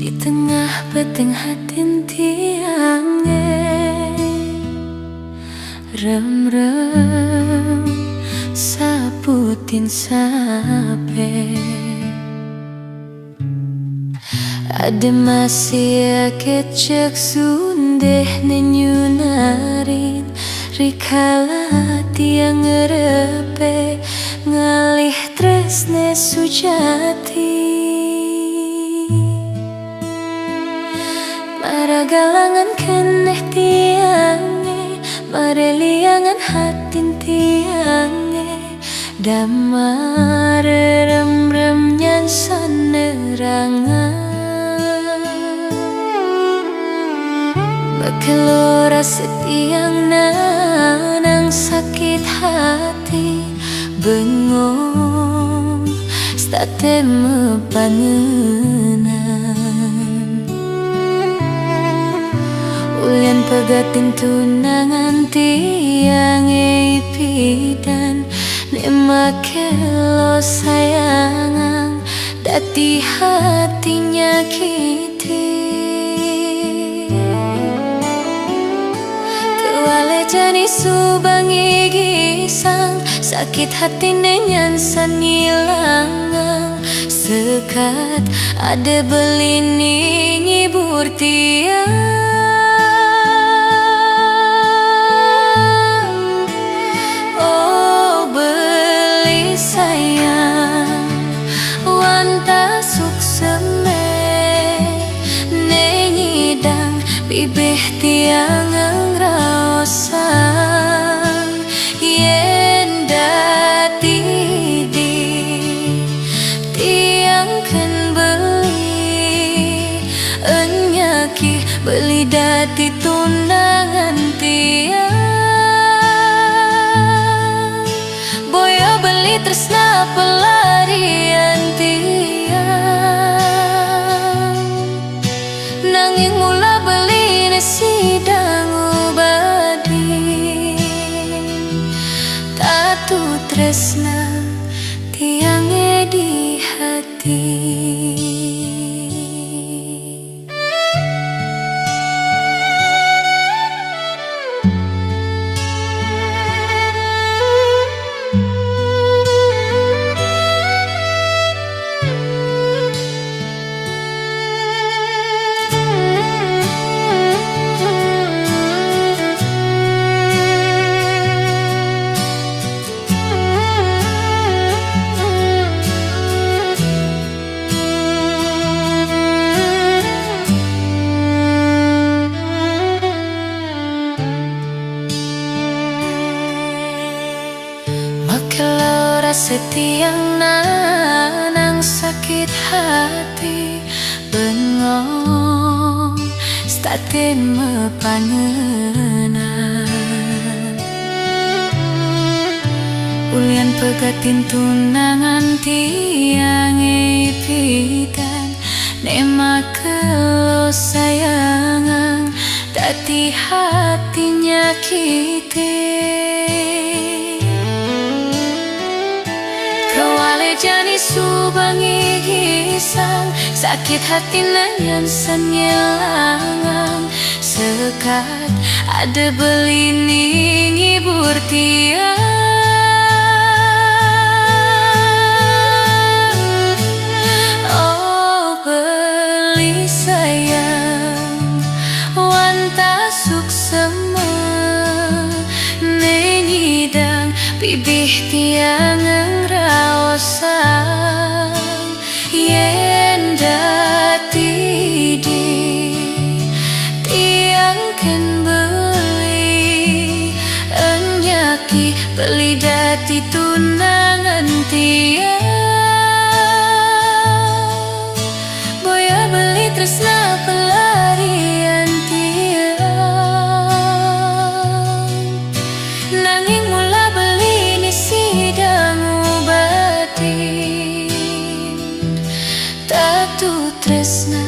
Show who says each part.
Speaker 1: di tengah peteng hatin tiangnya rem-rem saputin sape ada masih kecek sundeh nenyunarin rikala tiang ngerepe ngalih tresne sujati maragalangan keneh tiange mareliangan hatin tiange damar rem-rem nyansan nerangan kelora setiang nanang sakit hati bengong state mepangenan ulian pegatin tunangan tiang ipidan nemakelo sayangang dati hatinya kiti jani subangi gisang sakit hati nenyansan ngilangang sekat ada belini ngibur tiang oh beli sayang wanta sukseme nenyidang bibih tiang sang yen dati di tiang kan beli enyaki beli dati tunangan tiang boyo beli tresna pelarian tiang nanging mula beli nesidang tresna tiange di hati. Setiang nanang sakit hati bengong statin mepangenan ulian pegatin tunangan tiang ipitan nema kelo sayangang dati hatinya kite jani subangi gisang sakit hati nanyansan ngilangang sekat ada belini ngibur tiang oh beli sayang wanta suksema nenyidang bibih tiang sang yen dati di tiang kan beli enyaki beli dati tunangan tiang boya beli tresna pelarian tiang nanging mula beli ni sidang tatu tresna